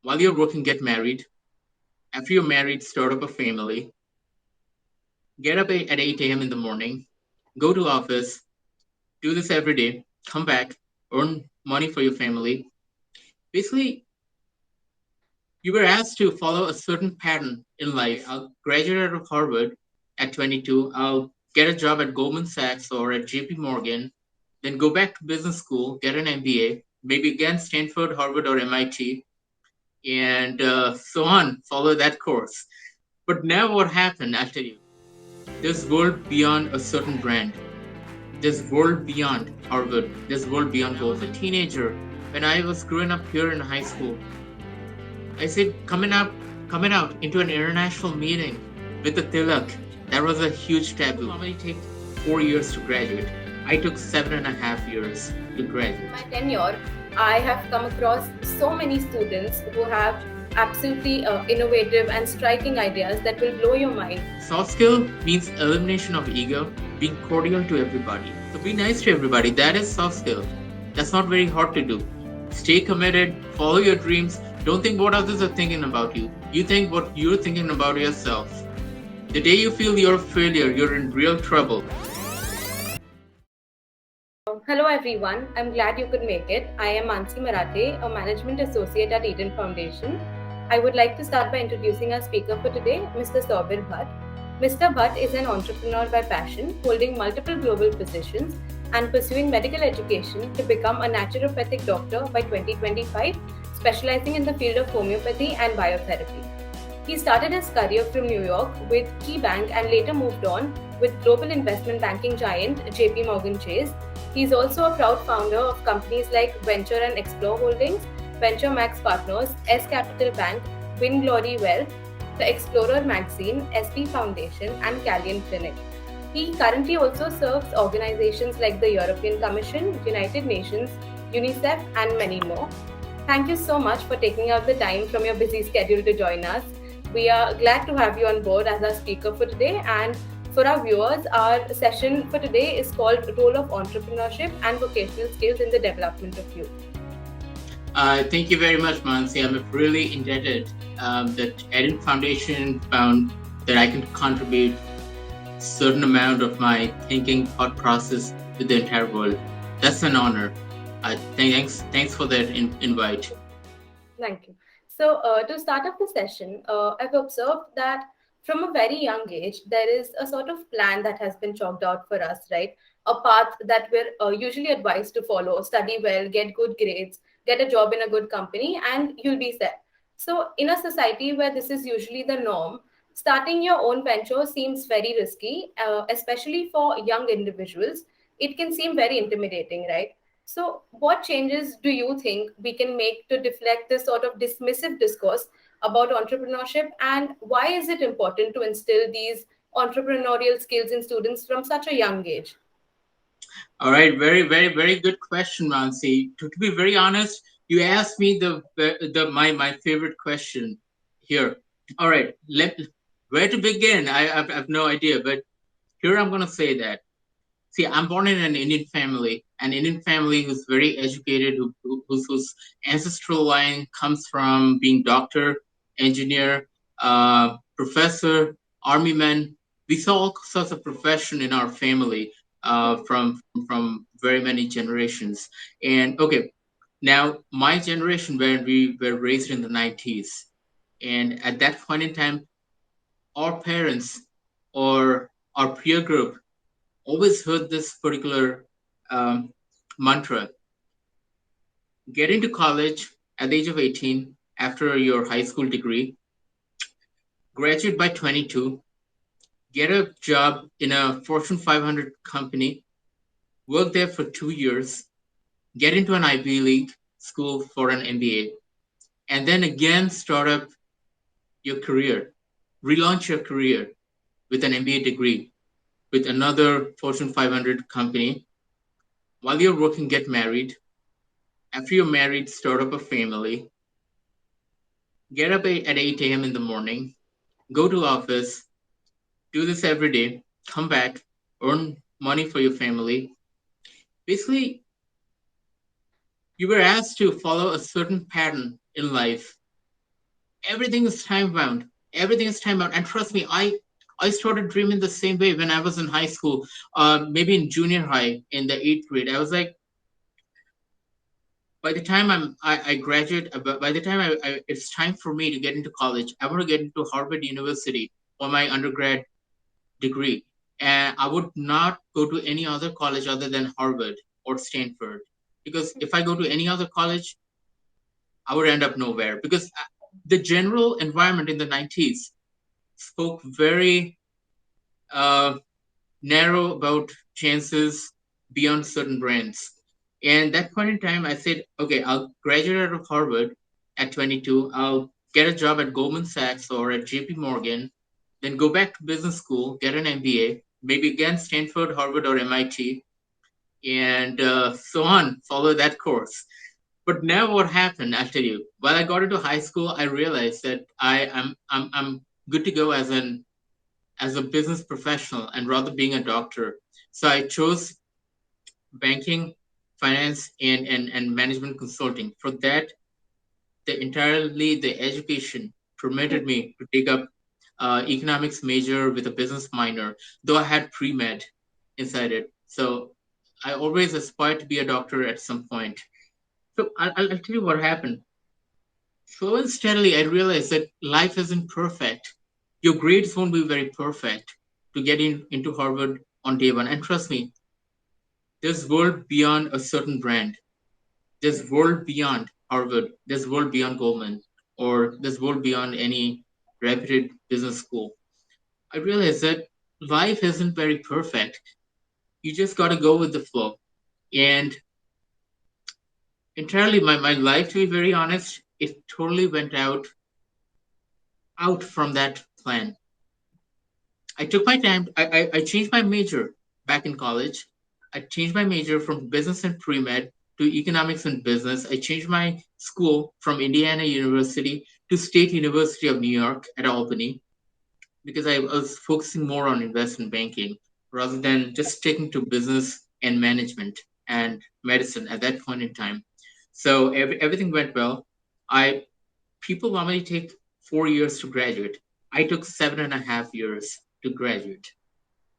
while you're working, get married. After you're married, start up a family. Get up at 8 a.m. in the morning, go to office, do this every day, come back, earn money for your family. Basically, you were asked to follow a certain pattern in life. I'll graduate out of Harvard at 22. I'll get a job at Goldman Sachs or at JP Morgan, then go back to business school, get an MBA, maybe again Stanford, Harvard, or MIT, and so on, follow that course. But now what happened, I'll tell you. There's world beyond a certain brand. There's world beyond Harvard. There's world beyond Goldman. I was a teenager when I was growing up here in high school. I said coming out into an international meeting with a tilak. That was a huge taboo. Normally take 4 years to graduate. I took 7.5 years to graduate. In my tenure, I have come across so many students who have absolutely innovative and striking ideas that will blow your mind. Soft skill means elimination of ego, being cordial to everybody. So be nice to everybody. That is soft skill. That's not very hard to do. Stay committed, follow your dreams. Don't think what others are thinking about you. You think what you're thinking about yourself. The day you feel you're a failure, you're in real trouble. Hello everyone, I'm glad you could make it. I am Mansi Marathe, a management associate at Eden Foundation. I would like to start by introducing our speaker for today, Mr. Soubir Bhatt. Mr. Bhatt is an entrepreneur by passion, holding multiple global positions and pursuing medical education to become a naturopathic doctor by 2025, specializing in the field of homeopathy and biotherapy. He started his career from New York with KeyBank and later moved on with global investment banking giant JP Morgan Chase. He is also a proud founder of companies like Venture and Explore Holdings, Venture Max Partners, S Capital Bank, Win Glory Wealth, the Explorer Magazine, SP Foundation, and Callian Clinic. He currently also serves organizations like the European Commission, United Nations, UNICEF, and many more. Thank you so much for taking out the time from your busy schedule to join us. We are glad to have you on board as our speaker for today. And for our viewers, our session for today is called Role of Entrepreneurship and Vocational Skills in the Development of Youth. Thank you very much, Mansi. I'm really indebted that Eden Foundation found that I can contribute a certain amount of my thinking, thought process to the entire world. That's an honor. Thanks for that invite. Thank you. So, to start off the session, I've observed that from a very young age, there is a sort of plan that has been chalked out for us, right? A path that we're usually advised to follow: study well, get good grades, get a job in a good company, and you'll be set. So, in a society where this is usually the norm, starting your own venture seems very risky, especially for young individuals. It can seem very intimidating, right? So, what changes do you think we can make to deflect this sort of dismissive discourse about entrepreneurship, and why is it important to instill these entrepreneurial skills in students from such a young age? All right, very good question, Mansi. To be very honest, you asked me my favorite question here. All right, where to begin? I have no idea, but here I'm going to say that. See, I'm born in an Indian family who's very educated, whose ancestral line comes from being doctor, engineer, professor, army man. We saw all sorts of profession in our family from very many generations. And okay, now my generation, where we were raised in the 90s, and at that point in time, our parents or our peer group always heard this particular um, mantra: get into college at the age of 18 after your high school degree, graduate by 22, get a job in a Fortune 500 company, work there for 2 years, get into an Ivy League school for an MBA, and then again start up your career, relaunch your career with an MBA degree with another Fortune 500 company. While you're working, get married. After you're married, start up a family. Get up at 8 a.m. in the morning, go to office, do this every day, come back, earn money for your family. Basically, you were asked to follow a certain pattern in life. everything is time bound. Everything is time bound. And trust me, I started dreaming the same way when I was in high school, maybe in junior high in the eighth grade. I was like, by the time I graduate, by the time it's time for me to get into college, I want to get into Harvard University for my undergrad degree, and I would not go to any other college other than Harvard or Stanford, because if I go to any other college, I would end up nowhere. Because the general environment in the 90s spoke very uh, narrow about chances beyond certain brands. And that point in time, I said, okay, I'll graduate out of Harvard at 22. I'll get a job at Goldman Sachs or at JP Morgan, then go back to business school, get an MBA, maybe again Stanford, Harvard, or MIT, and so on, follow that course. But now what happened, I'll tell you. While I got into high school, I realized that I'm good to go as a business professional and rather being a doctor. So I chose banking, finance, and management consulting. For that, the education permitted me to take up economics major with a business minor, though I had pre-med inside it. So I always aspired to be a doctor at some point. So I'll tell you what happened. Slow and steadily, I realized that life isn't perfect. Your grades won't be very perfect to get into Harvard on day one. And trust me, there's world beyond a certain brand. There's world beyond Harvard. There's world beyond Goldman, or there's world beyond any reputed business school. I realized that life isn't very perfect. You just got to go with the flow. And entirely, my life, to be very honest, it totally went out from that plan. I took my time. I changed my major back in college. I changed my major from business and pre med to economics and business. I changed my school from Indiana University to State University of New York at Albany because I was focusing more on investment banking rather than just sticking to business and management and medicine at that point in time. So everything went well. I People normally take 4 years to graduate. I took 7.5 years to graduate.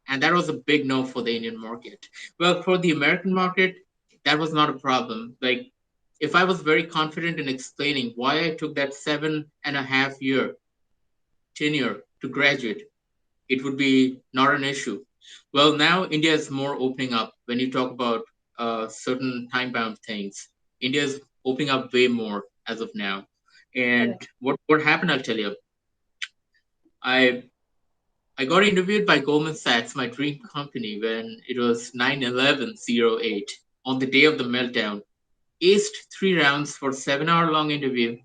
And that was a big no for the Indian market. Well, for the American market, that was not a problem. Like, if I was very confident in explaining why I took that 7.5 year tenure to graduate, it would be not an issue. Well, now India is more opening up when you talk about certain time bound things. India is opening up way more as of now. And Correct. what happened, I'll tell you. I I got interviewed by Goldman Sachs, my dream company, when it was 9/11/08 on the day of the meltdown. Aced 3 rounds for 7 hour long interview,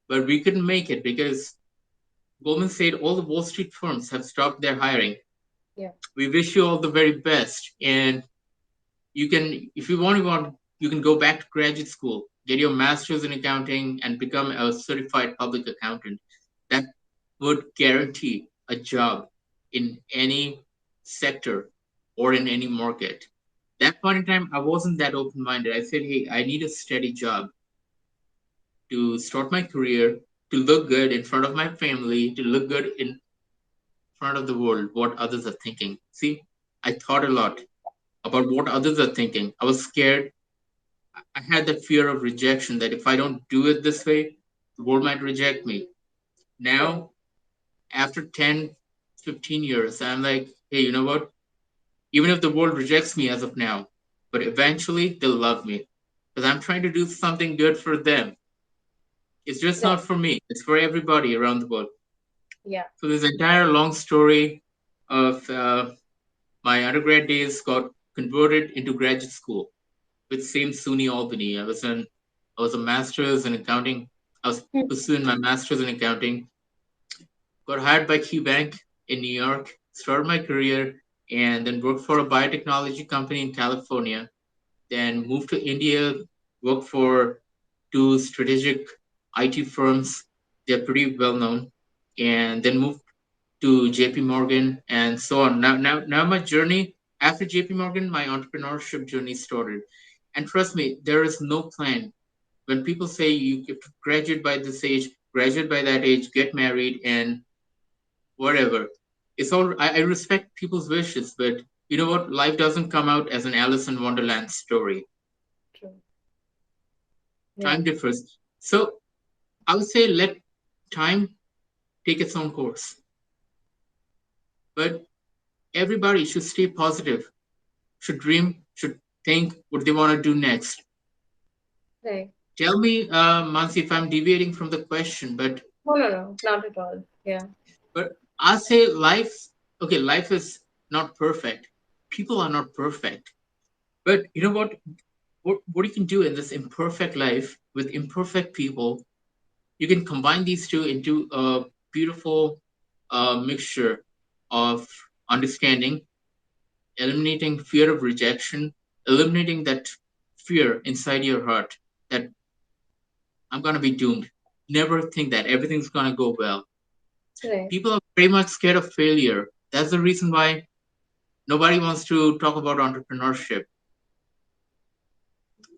but we couldn't make it because Goldman said all the Wall Street firms have stopped their hiring. Yeah. We wish you all the very best, and you can, if you want, you can go back to graduate school, get your master's in accounting, and become a certified public accountant. That would guarantee a job in any sector or in any market. That point in time, I wasn't that open minded. I said, hey, I need a steady job to start my career, to look good in front of my family, to look good in front of the world, what others are thinking. See, I thought a lot about what others are thinking. I was scared. I had that fear of rejection that if I don't do it this way, the world might reject me. Correct. Now, after 10, 15 years, I'm like, hey, you know what? Even if the world rejects me as of now, but eventually they'll love me because I'm trying to do something good for them. It's just not Correct. for me, it's for everybody around the world. Yeah. So, this entire long story of my undergrad days got converted into graduate school with same SUNY Albany. I was a master's in accounting. I was Hmm. pursuing my master's in accounting. Got hired by KeyBank in New York. Started my career and then worked for a biotechnology company in California. Then moved to India. Worked for two strategic IT firms. They're pretty well known. And then moved to JP Morgan and so on. Now my journey after JP Morgan, my entrepreneurship journey started. And trust me, there is no plan. When people say you have to graduate by this age, graduate by that age, get married, and whatever. It's all I respect people's wishes, but you know what? Life doesn't come out as an Alice in Wonderland story. True. Yeah. Time differs. So I would say let time take its own course. But everybody should stay positive, should dream, should think what they want to do next. Right. Tell me, Mansi, if I'm deviating from the question, No, no, no, not at all. Yeah. but I say life. Okay, life is not perfect. People are not perfect. But you know what? What you can do in this imperfect life with imperfect people, you can combine these two into a beautiful mixture of understanding, eliminating fear of rejection, eliminating that fear inside your heart that I'm going to be doomed. Never think that everything's going to go well. Right. People are very much scared of failure. That's the reason why nobody wants to talk about entrepreneurship.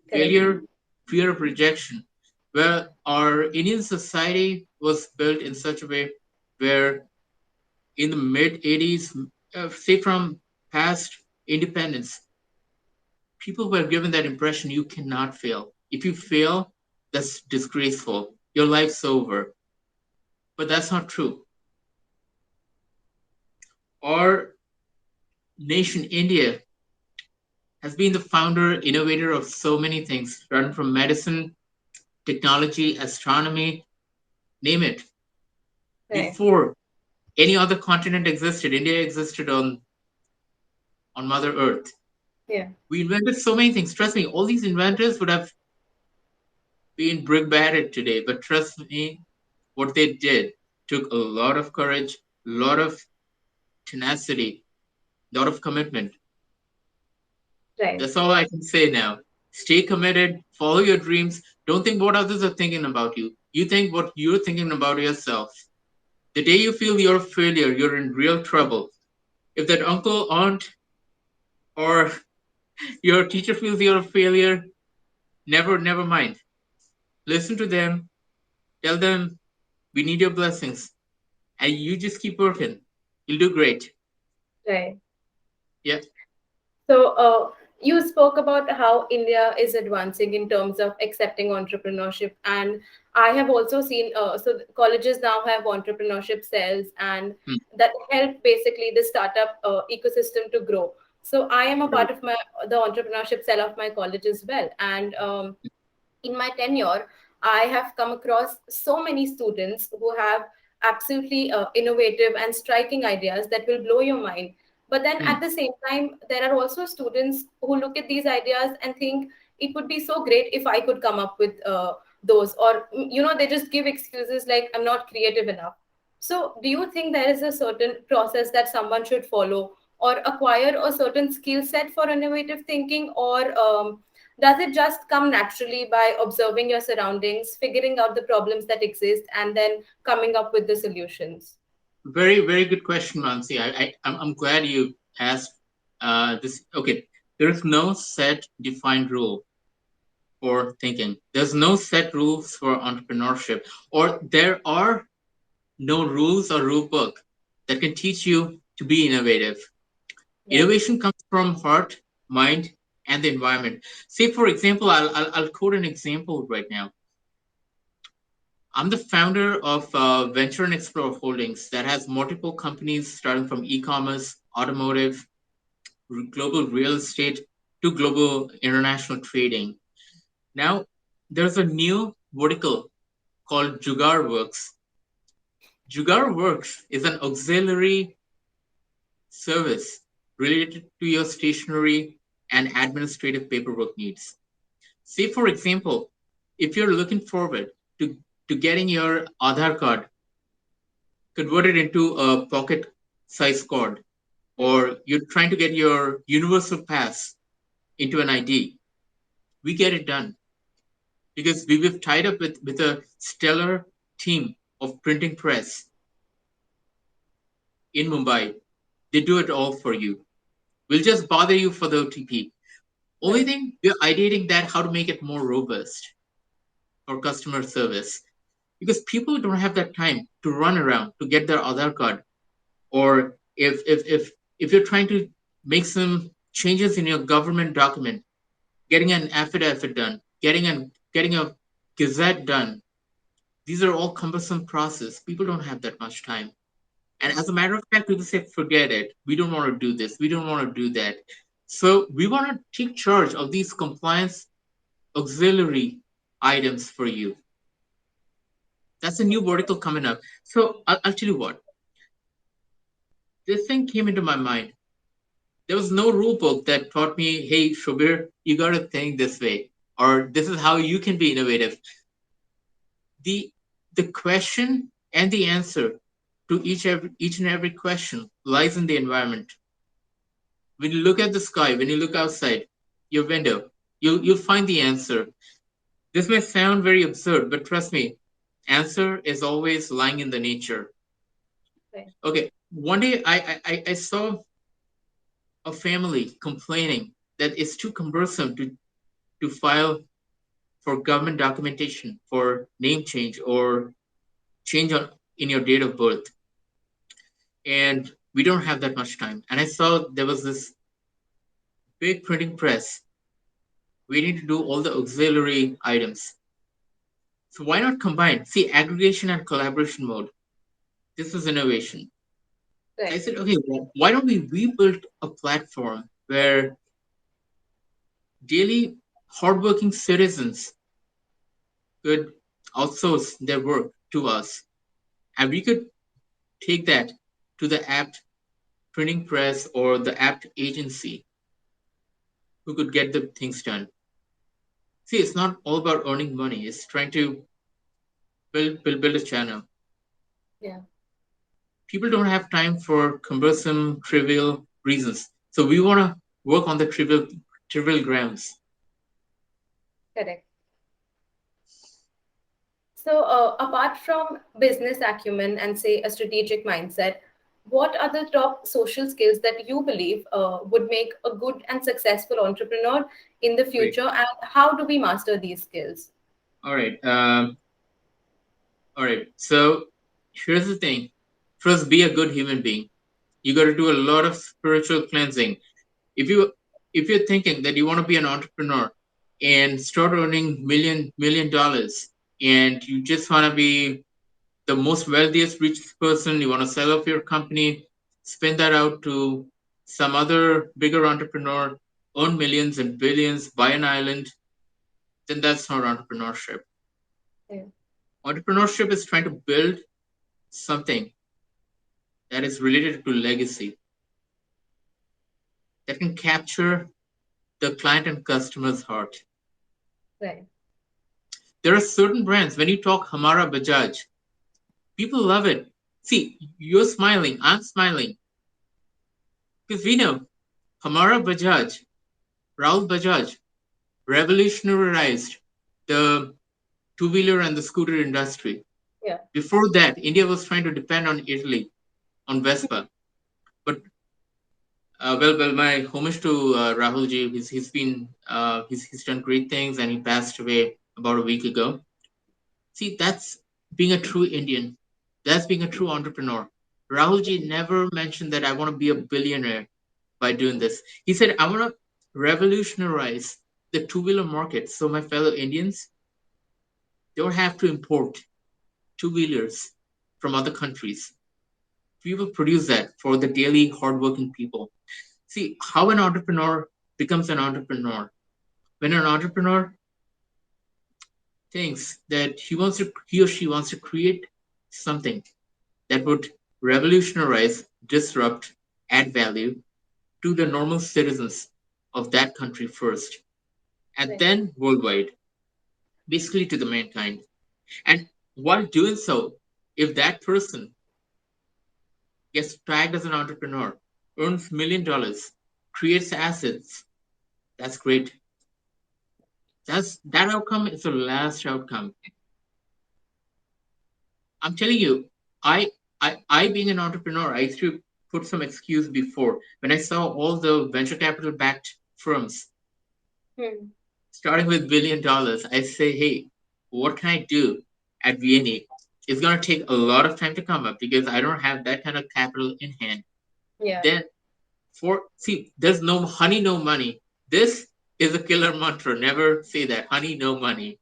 Correct. Failure, fear of rejection. Where our Indian society was built in such a way where in the mid 80s, say from past independence, people were given that impression you cannot fail. If you fail, that's disgraceful. Your life's over. But that's not true. Our nation, India, has been the founder, innovator of so many things, starting from medicine, technology, astronomy, name it. Right. Before any other continent existed, India existed on Mother Earth. Yeah. We invented so many things. Trust me, all these inventors would have been brick-batted today, but trust me, what they did took a lot of courage, a lot of tenacity, a lot of commitment. Right. That's all I can say now. Stay committed, follow your dreams. Don't think what others are thinking about you. You think what you're thinking about yourself. The day you feel you're a failure, you're in real trouble. If that uncle, aunt, or your teacher feels you're a failure, never mind. Listen to them, tell them we need your blessings, and you just keep working. You'll do great. Right. Yeah. So, you spoke about how India is advancing in terms of accepting entrepreneurship, and I have also seen so colleges now have entrepreneurship cells, and Hmm. that help basically the startup ecosystem to grow. So, I am a Right. part of the entrepreneurship cell of my college as well, and in my tenure, I have come across so many students who have absolutely innovative and striking ideas that will blow your mind. But then Hmm. at the same time, there are also students who look at these ideas and think it would be so great if I could come up with those, or they just give excuses like I'm not creative enough. So, do you think there is a certain process that someone should follow or acquire a certain skill set for innovative thinking, or does it just come naturally by observing your surroundings, figuring out the problems that exist, and then coming up with the solutions? Very good question, Mansi. I'm glad you asked this. Okay, there's no set defined rule for thinking. There's no set rules for entrepreneurship, or there are no rules or rule book that can teach you to be innovative. Right. Innovation comes from heart, mind, and the environment. Say, for example, I'll quote an example right now. I'm the founder of Venture and Explore Holdings that has multiple companies starting from e-commerce, automotive, global real estate to global international trading. Now, there's a new vertical called Jugaad Works. Jugaad Works is an auxiliary service related to your stationery and administrative paperwork needs. Say, for example, if you're looking forward to getting your Aadhaar card converted into a pocket size card, Hmm. or you're trying to get your universal pass into an ID, we get it done because we've tied up with a stellar team of printing press in Mumbai. They do it all for you. We'll just bother you for the OTP. Only Right. thing, we're ideating that how to make it more robust for customer service. because people don't have that time to run around to get their Aadhaar card, or if you're trying to make some changes in your government document, getting an affidavit done, getting a gazette done. These are all cumbersome process. People don't have that much time. And as a matter of fact, people say, forget it. We don't want to do this. We don't want to do that. So we want to take charge of these compliance auxiliary items for you. That's a new vertical coming up. So I'll tell you what, this thing came into my mind. There was no rule book that taught me, hey, Soubir, you got to think this way, or this is how you can be innovative. The, the question and the answer to each and every question lies in the environment. When you look at the sky, when you look outside your window, you'll find the answer. This may sound very absurd, but trust me, answer is always lying in the nature. Right. Okay, one day I saw a family complaining that it's too cumbersome to file for government documentation for name change or change on in your date of birth, and we don't have that much time. And I saw there was this big printing press. We need to do all the auxiliary items. So why not combine? See, aggregation and collaboration mode. This was innovation. So I Right. said, okay, well, why don't we build a platform where daily hardworking citizens could outsource their work to us, and we could take that to the apt printing press or the apt agency who could get the things done. See, it's not all about earning money. It's trying to build a channel. Yeah. People don't have time for cumbersome, trivial reasons. So we want to work on the trivial grounds. Correct. So, apart from business acumen and say a strategic mindset, what are the top social skills that you believe would make a good and successful entrepreneur in the Great. future, and how do we master these skills? All right. All right. So here's the thing. First, be a good human being. You got to do a lot of spiritual cleansing. If you if you're thinking that you want to be an entrepreneur and start earning million dollars, and you just want to be the most wealthiest, richest person, you want to sell off your company, spin that out to some other bigger entrepreneur, earn millions and billions, buy an island, then that's not entrepreneurship. Yeah. Entrepreneurship is trying to build something that is related to legacy, that can capture the client and customer's heart. Right. There are certain brands, when you talk Hamara Bajaj, people love it. See, you're smiling, I'm smiling, because we know Hamara Bajaj, Rahul Bajaj, revolutionized the two wheeler and the scooter industry. Yeah. Before that, India was trying to depend on Italy, on Vespa. But my homage to Rahul ji. He's done great things, and he passed away about a week ago. See, that's being a true Indian. That's being a true entrepreneur. Rahul ji never mentioned that I want to be a billionaire by doing this. He said I want to revolutionize the two-wheeler market, so my fellow Indians don't have to import two-wheelers from other countries. We will produce that for the daily hardworking people. See how an entrepreneur becomes an entrepreneur. When an entrepreneur thinks that he or she wants to create something that would revolutionize, disrupt, add value to the normal citizens of that country first, and Right. then worldwide, basically to the mankind. And while doing so, if that person gets tagged as an entrepreneur, earns $1 million, creates assets, that's great. That outcome is the last outcome. I'm telling you, I being an entrepreneur, I used to put some excuse before when I saw all the venture capital backed firms Hmm. starting with $1 billion. I say, hey, what can I do at VNA, it's going to take a lot of time to come up because I don't have that kind of capital in hand. Yeah. Then, there's no honey, no money. This is a killer mantra. Never say that. Honey, no money.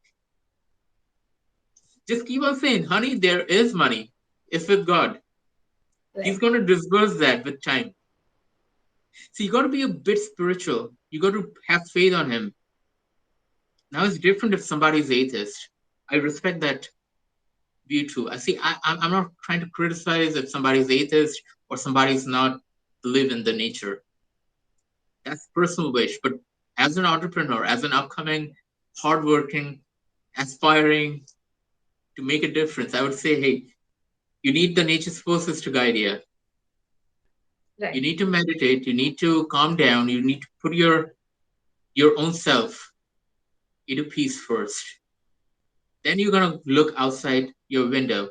Just keep on saying, honey, there is money. It's with God. He's Right. going to disburse that with time. So you got to be a bit spiritual. You got to have faith on him. Now it's different if somebody's atheist. I respect that view too. I'm not trying to criticize if somebody's atheist or somebody's not believe in the nature. That's personal wish. But as an entrepreneur, as an upcoming, hardworking, aspiring to make a difference, I would say, hey, you need the nature's forces to guide you. You Right. need to meditate. You need to calm down. You need to put your own self into peace first. Then you're gonna look outside your window,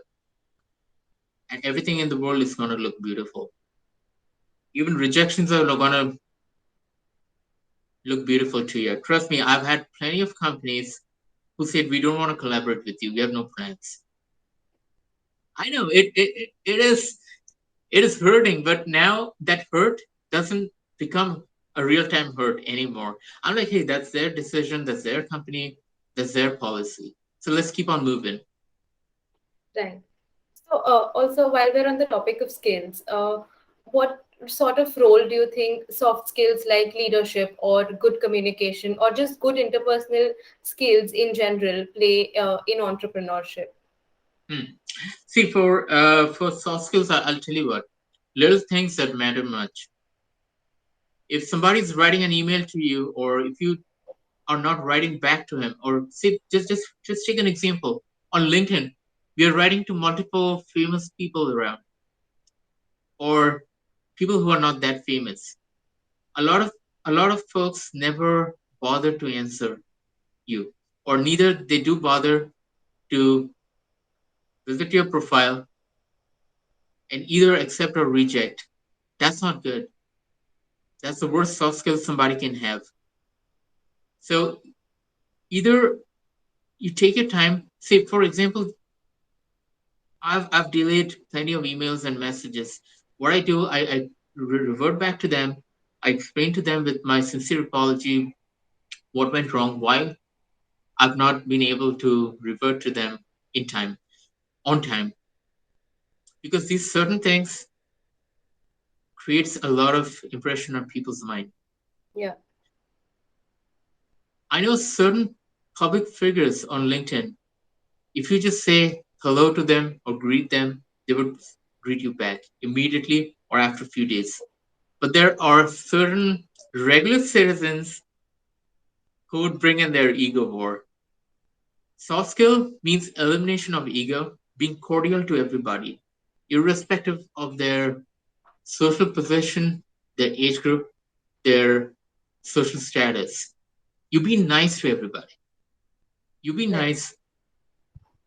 and everything in the world is gonna look beautiful. Even rejections are gonna look beautiful to you. Trust me, I've had plenty of companies who said we don't want to collaborate with you. We have no plans. I know it is hurting, but now that hurt doesn't become a real time hurt anymore. I'm like, hey, that's their decision, that's their company, that's their policy. So let's keep on moving. Right. So, also, while we're on the topic of skills, what sort of role do you think soft skills like leadership or good communication or just good interpersonal skills in general play in entrepreneurship? Hmm. See, for soft skills, I'll tell you what, little things that matter much. If somebody's writing an email to you, or if you are not writing back to him, or say, just take an example on LinkedIn, we are writing to multiple famous people around, or people who are not that famous. A lot of a lot of folks never bother to answer you, or neither they do bother to visit your profile and either accept or reject. That's not good. That's the worst soft skill somebody can have. So either you take your time. Say, for example, I've delayed plenty of emails and messages. What I do, I revert back to them. I explain to them with my sincere apology what went wrong, why I've not been able to revert to them in time, on time, because these certain things creates a lot of impression on people's mind. Yeah. I know certain public figures on LinkedIn. If you just say hello to them or greet them, they would greet you back immediately or after a few days. But there are certain regular citizens who would bring in their ego war. Soft skill means elimination of ego, being cordial to everybody, irrespective of their social position, their age group, their social status. You be nice to everybody. You Right.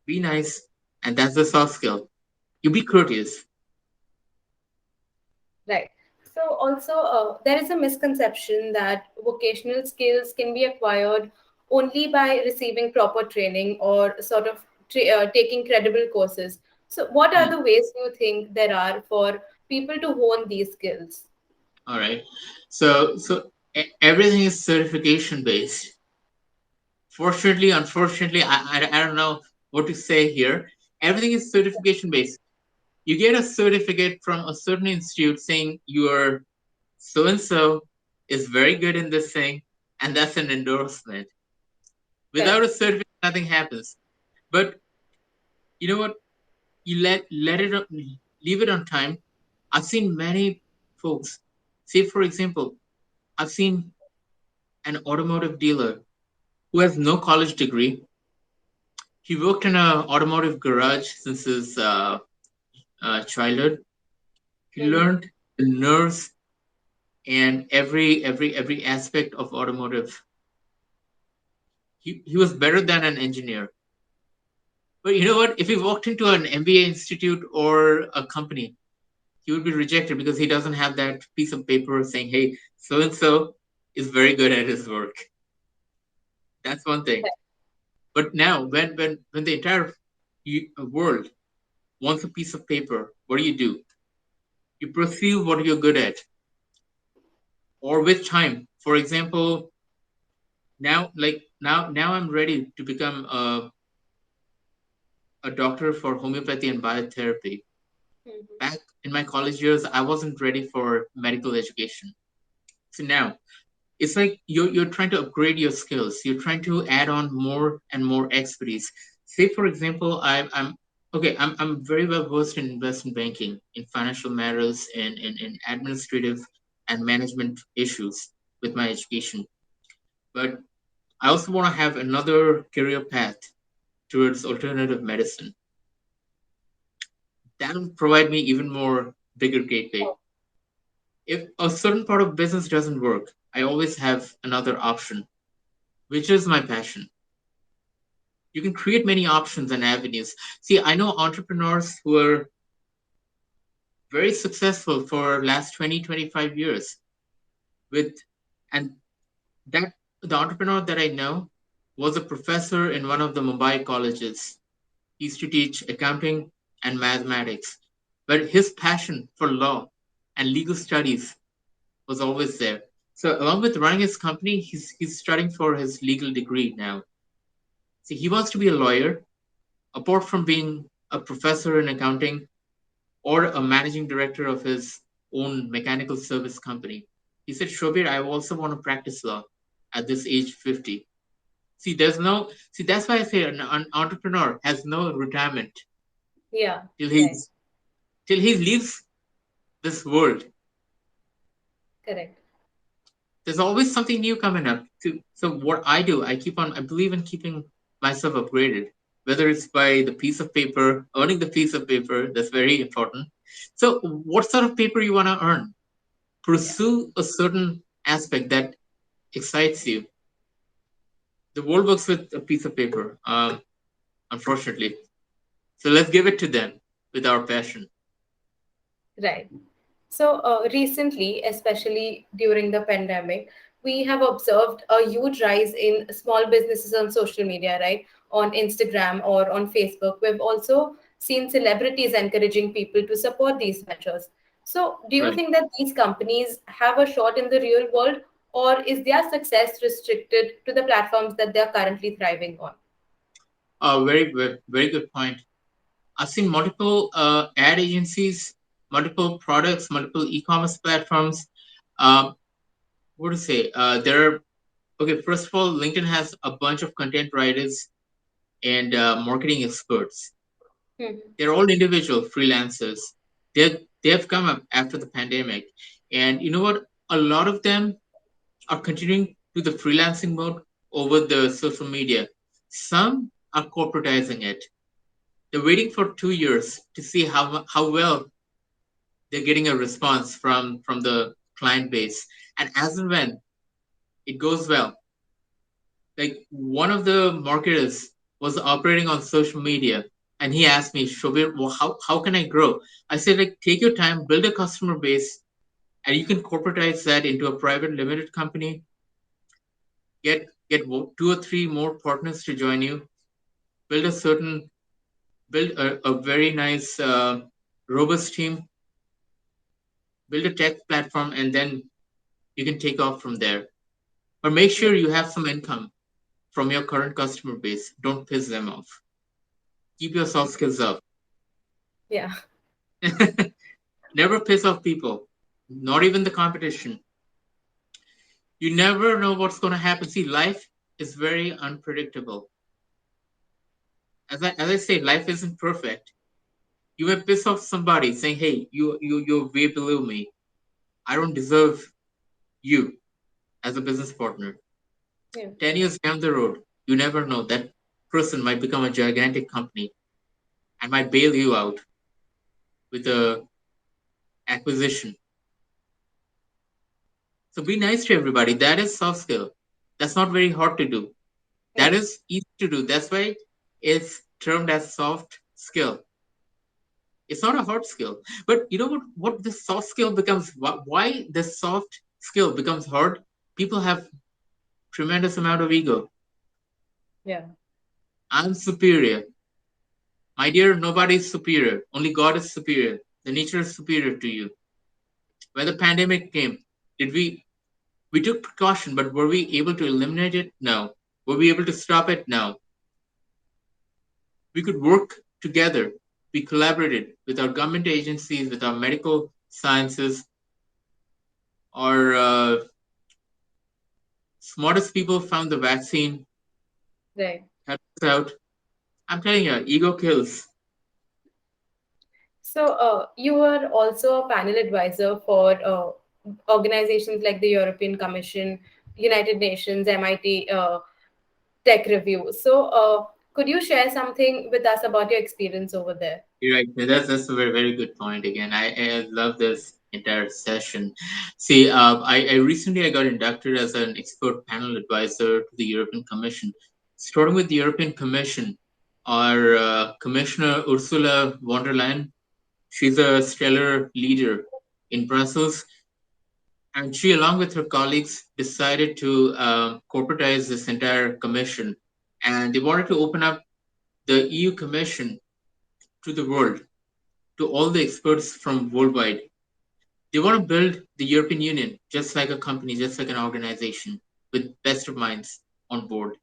be nice, and that's the soft skill. You be courteous. Right. So, also, there is a misconception that vocational skills can be acquired only by receiving proper training or sort of taking credible courses. So, what are Hmm. the ways you think there are for people to hone these skills? All right. So everything is certification based. Fortunately, unfortunately, I don't know what to say here. Everything is certification based. You get a certificate from a certain institute saying you are so and so is very good in this thing, and that's an endorsement. Without Right. a certificate, nothing happens. But you know what? You let it leave it on time. I've seen many folks. Say, for example, I've seen an automotive dealer who has no college degree. He worked in an automotive garage since his childhood. He Mm-hmm. learned the nerves and every aspect of automotive. He was better than an engineer. But you know what? If he walked into an MBA institute or a company, he would be rejected because he doesn't have that piece of paper saying, "Hey, so and so is very good at his work." That's one thing. But now, when the entire a world wants a piece of paper, what do? You pursue what you're good at, or with time. For example, now I'm ready to become a doctor for homeopathy and biotherapy. Mhm. Back in my college years, I wasn't ready for medical education. So now it's like you're trying to upgrade your skills. You're trying to add on more and more expertise. Say, for example, I'm okay. I'm very well versed in investment banking, in financial matters, in administrative and management issues with my education. But I also want to have another career path towards alternative medicine. That will provide me even more bigger gateway. If a certain part of business doesn't work, I always have another option, which is my passion. You can create many options and avenues. See, I know entrepreneurs who are very successful for last 20, 25 years with, and that the entrepreneur that I know was a professor in one of the Mumbai colleges. He used to teach accounting and mathematics, but his passion for law and legal studies was always there. So along with running his company, he's studying for his legal degree now. See, he wants to be a lawyer, apart from being a professor in accounting or a managing director of his own mechanical service company. He said, Shobir, I also want to practice law at this age 50. See, that's why I say an entrepreneur has no retirement Yeah, till right. he's till he leaves this world. Correct. There's always something new coming up. So what I do, I believe in keeping myself upgraded, whether it's by the piece of paper, earning the piece of paper, that's very important. So what sort of paper you want to earn? Yeah. Pursue a certain aspect that excites you. The world works with a piece of paper, unfortunately. So let's give it to them with our passion. Right. So, recently, especially during the pandemic, we have observed a huge rise in small businesses on social media, right? On Instagram or on Facebook. We've also seen celebrities encouraging people to support these ventures. So, do you Right. think that these companies have a shot in the real world, or is their success restricted to the platforms that they're currently thriving on? Very good point. I've seen multiple ad agencies, multiple products, multiple e-commerce platforms. Um, what to say? There are okay. First of all, LinkedIn has a bunch of content writers and marketing experts. Mhm. They're all individual freelancers. They've come up after the pandemic, and you know what? A lot of them are continuing to the freelancing mode over the social media. Some are corporatizing it. They're waiting for 2 years to see how well they're getting a response from the client base, and as and when it goes well, like one of the marketers was operating on social media, and he asked me, Shobir, well, how can I grow? I said, like, take your time, build a customer base, and you can corporatize that into a private limited company. Get 2 or 3 more partners to join you. Build a certain build a very nice robust team. Build a tech platform, and then you can take off from there. But make Yeah. sure you have some income from your current customer base. Don't piss them off. Keep your soft skills up. Yeah. Never piss off people, not even the competition. You never know what's going to happen. See, life is very unpredictable. As I say, life isn't perfect. You may piss off somebody saying, "Hey, you're way below me. I don't deserve you as a business partner." Yeah. 10 years down the road, you never know, that person might become a gigantic company and might bail you out with a acquisition. So be nice to everybody. That is soft skill. That's not very hard to do. That Yeah. is easy to do. That's why it's termed as soft skill. It's not a hard skill. But you know what the soft skill becomes, why the soft skill becomes hard? People have tremendous amount of ego. Yeah. I'm superior. My dear, nobody is superior. Only God is superior. The nature is superior to you. When the pandemic came, did we took precaution, but were we able to eliminate it? No. Were we able to stop it? No. We could work together. We collaborated with our government agencies, with our medical sciences. Our smartest people found the vaccine, Right. helped us out. I'm telling you, ego kills. So, you were also a panel advisor for organizations like the European Commission, United Nations, MIT Tech Review. So, could you share something with us about your experience over there? You're right. That's a very very good point. Again, I love this entire session. See, I recently I got inducted as an expert panel advisor to the European Commission. Starting with the European Commission, our Commissioner Ursula von der Leyen, she's a stellar leader in Brussels, and she, along with her colleagues, decided to corporatize this entire commission, and they wanted to open up the EU Commission to the world, to all the experts from worldwide. They want to build the European Union just like a company, just like an organization, with best of minds on board.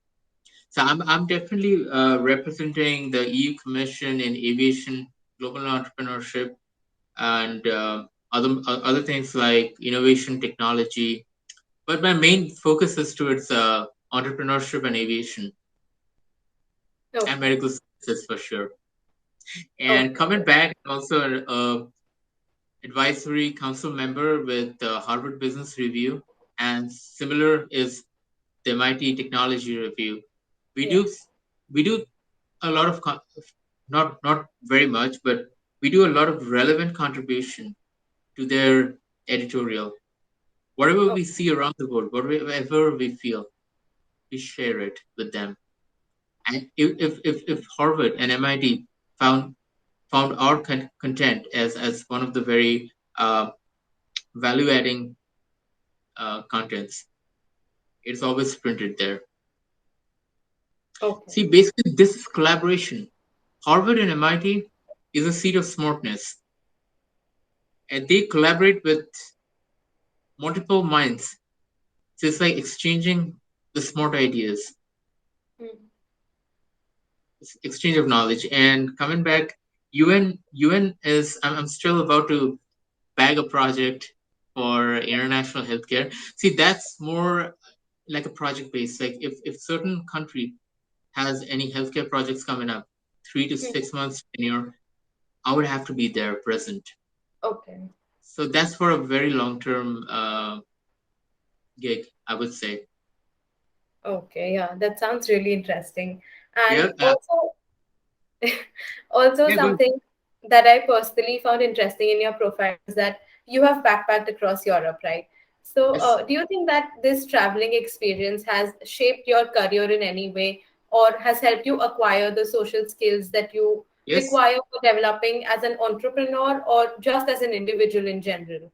So I'm definitely representing the EU Commission in aviation, global entrepreneurship, and other things like innovation, technology. But my main focus is towards entrepreneurship and aviation and Okay. medical sciences for sure. And Okay. coming back, also a advisory council member with the Harvard Business Review, and similar is the MIT Technology Review. We Yeah. do we do a lot of not very much, but we do a lot of relevant contribution to their editorial. Whatever Oh, we see around the world, whatever we feel, we share it with them. And if Harvard and MIT found found our content as one of the very value adding contents, it's always printed there. okay. See, basically, this is collaboration. Harvard and MIT is a seat of smartness, and they collaborate with multiple minds. So it's like exchanging the smart ideas, Mm. exchange of knowledge. And coming back, UN is I'm still about to bag a project for international healthcare. See, that's more like a project based. Like if certain country has any healthcare projects coming up, 3 to 6 months tenure, I would have to be there present. Okay. So that's for a very long term gig, I would say. Okay. Yeah, that sounds really interesting. Yeah, And also, also, yeah, good. something that I personally found interesting in your profile is that you have backpacked across Europe, right? So, Yes, do you think that this traveling experience has shaped your career in any way or has helped you acquire the social skills that you yes. require for developing as an entrepreneur or just as an individual in general?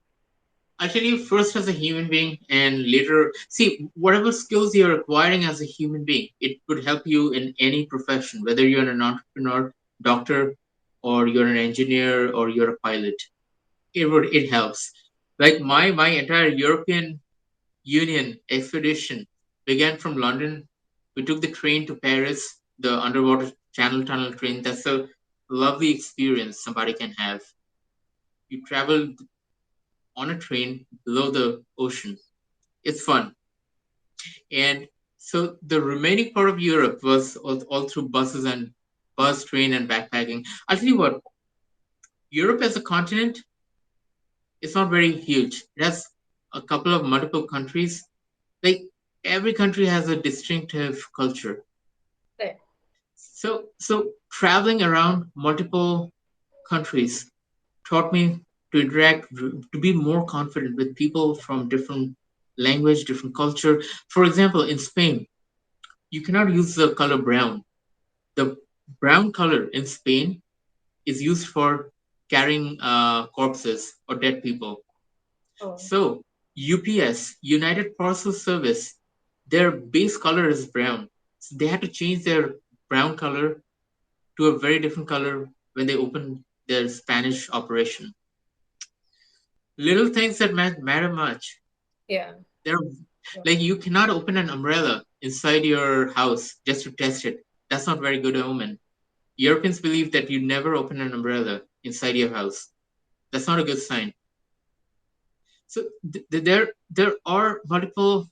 I'll tell you first as a human being, and later, see, whatever skills you're acquiring as a human being, it would help you in any profession, whether you're an entrepreneur, doctor, or you're an engineer, or you're a pilot. It helps. Like my entire European Union expedition began from London. We took the train to Paris, the underwater channel tunnel train. That's a lovely experience somebody can have. You travel on a train below the ocean. It's fun. And so the remaining part of Europe was all through buses and bus, train, and backpacking. I'll tell you what, Europe as a continent is not very huge. It has a couple of multiple countries. Like every country has a distinctive culture. Right. So traveling around multiple countries taught me to interact, to be more confident with people from different language, different culture. For example, in Spain, you cannot use the color brown. The brown color in Spain is used for carrying corpses or dead people. Oh, So UPS, United Parcel Service, their base color is brown. So they had to change their brown color to a very different color when they open their Spanish operation. Little things that matter much. Yeah. They're like you cannot open an umbrella inside your house just to test it. That's not very good omen. Europeans believe that you never open an umbrella inside your house. That's not a good sign. So there are multiple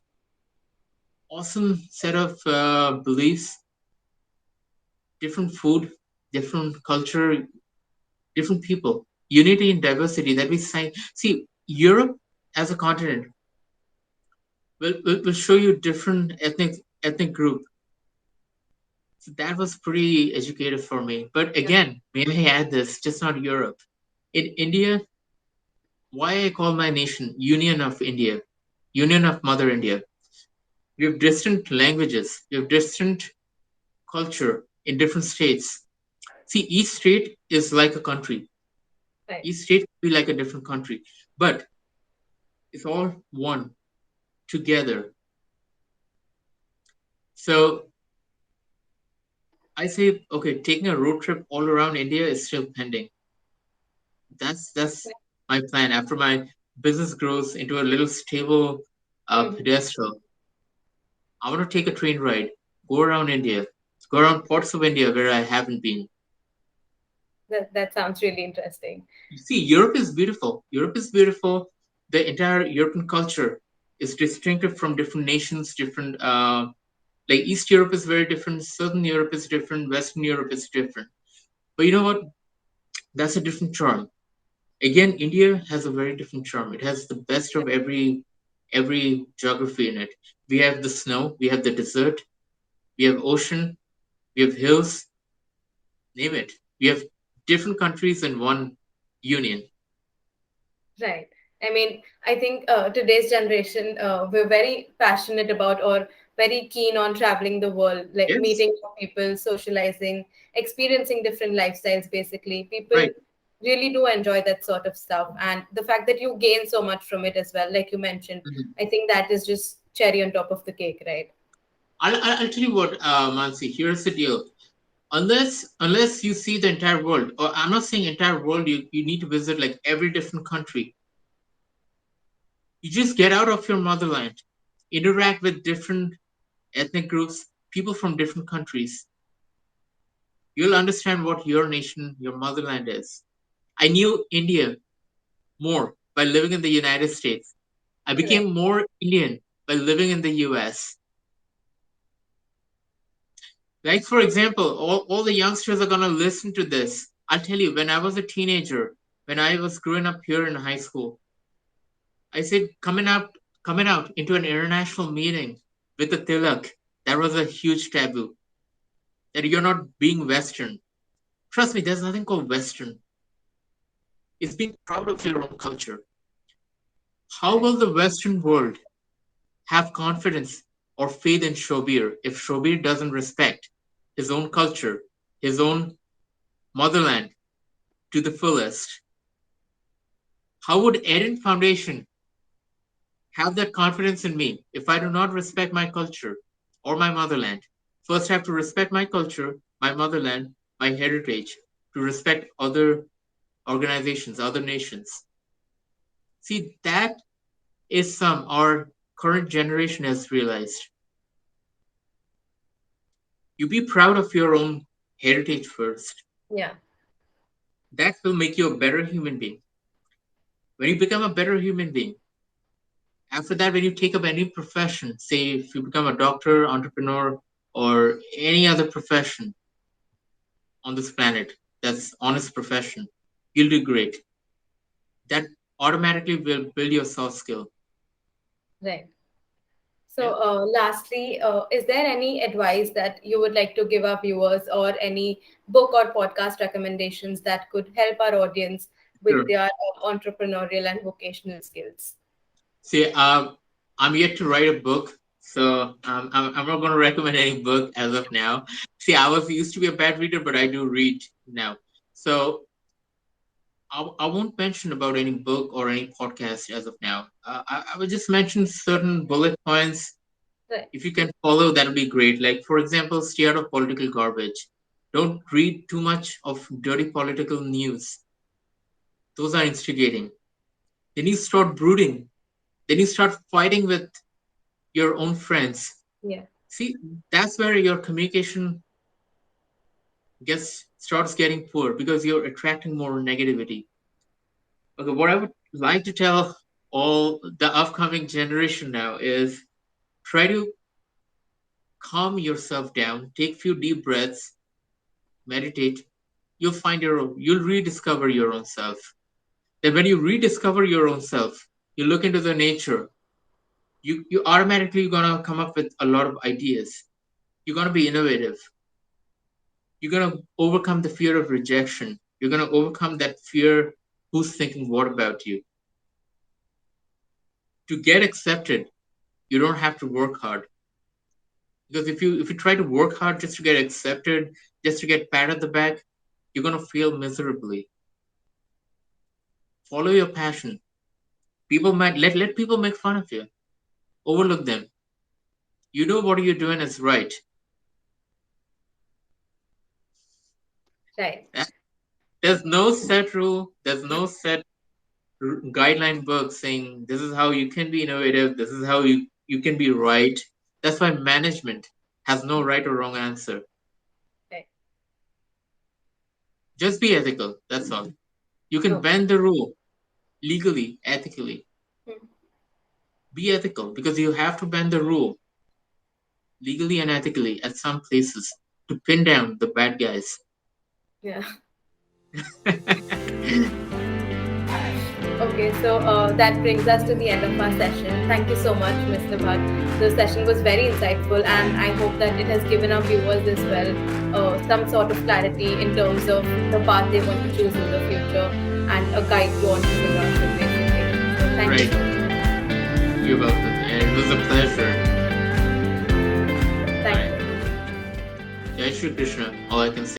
awesome set of beliefs, different food, different culture, different people, unity and diversity that we sign. See, Europe as a continent will show you different ethnic group. So that was pretty educative for me. But again, may I add this? Just not Europe. In India, why I call my nation Union of India, Union of Mother India. We have distant languages, we have distant culture in different states. See, each state is like a country. Right. Each state will be like a different country, but it's all one together. So I say, okay, taking a road trip all around India is still pending. That's my plan. After my business grows into a little stable Mhm. pedestal, I want to take a train ride, go around India, go around parts of India where I haven't been. That sounds really interesting. You see, Europe is beautiful. Europe is beautiful. The entire European culture is distinctive from different nations, different. Like East Europe is very different, Southern Europe is different, Western Europe is different. But you know what? That's a different charm. Again, India has a very different charm. It has the best of every geography in it. We have the snow, we have the desert, we have ocean, we have hills, name it. We have different countries in one union. Right. I mean, I think today's generation, we're very passionate about or very keen on traveling the world, like Yes, meeting new people, socializing, experiencing different lifestyles, basically. People right. really do enjoy that sort of stuff. And the fact that you gain so much from it as well, like you mentioned, Mhm. I think that is just cherry on top of the cake, right? I'll tell you what, Mansi. Here's the deal. Unless you see the entire world, or I'm not saying entire world. You need to visit like every different country. You just get out of your motherland, interact with different ethnic groups, people from different countries. You'll understand what your nation, your motherland is. I knew India more by living in the United States. I Right. became more Indian by living in the US. Like, for example, all the youngsters are going to listen to this. I'll tell you, when I was a teenager, when I was growing up here in high school, I said coming out into an international meeting with a tilak, that was a huge taboo. That you're not being Western. Trust me, there's nothing called Western. It's being proud of your own culture. How Right. will the Western world have confidence or faith in Soubir if Soubir doesn't respect his own culture, his own motherland to the fullest? How would Eden Foundation have that confidence in me if I do not respect my culture or my motherland? First, I have to respect my culture, my motherland, my heritage, to respect other organizations, other nations. See, that is some our current generation has realized. You be proud of your own heritage first. Yeah. That will make you a better human being. When you become a better human being, after that, when you take up any profession, say if you become a doctor, entrepreneur, or any other profession on this planet that's honest profession, you'll do great. That automatically will build your soft skill. Right. So, Yeah, lastly, is there any advice that you would like to give our viewers or any book or podcast recommendations that could help our audience with sure. their entrepreneurial and vocational skills? See, I'm yet to write a book, so I'm not going to recommend any book as of now. See, I was used to be a bad reader, but I do read now. So I won't mention about any book or any podcast as of now. I will just mention certain bullet points. Right. If you can follow, that'll be great. Like, for example, stay out of political garbage. Don't read too much of dirty political news. Those are instigating. Then you start brooding. Then you start fighting with your own friends. Yeah. See, that's where your communication gets starts getting poor because you're attracting more negativity. Okay, what I would like to tell all the upcoming generation now is try to calm yourself down, take few deep breaths, meditate. You'll rediscover your own self. Then when you rediscover your own self, you look into the nature, you automatically gonna come up with a lot of ideas. You're gonna be innovative. You're gonna overcome the fear of rejection. You're gonna overcome that fear who's thinking what about you. To get accepted, you don't have to work hard. Because if you try to work hard just to get accepted, just to get pat on the back, you're gonna fail miserably. Follow your passion. People might let people make fun of you. Overlook them. You know what you're doing is right. Right. There's no set rule. There's no set guideline book saying this is how you can be innovative. This is how you can be right. That's why management has no right or wrong answer. Right. Just be ethical. That's all. You can Okay. bend the rule legally, ethically. Hmm. Be ethical because you have to bend the rule legally and ethically at some places to pin down the bad guys. Yeah. Okay, so that brings us to the end of our session. Thank you so much, Mr. Bhatt. The session was very insightful, and I hope that it has given our viewers as well some sort of clarity in terms of the path they want to choose in the future and a guide to entrepreneurship, basically. So thank you Right. so much. You're welcome. And it was a pleasure. Thank Right. you. Jai Shri Krishna. All I can say.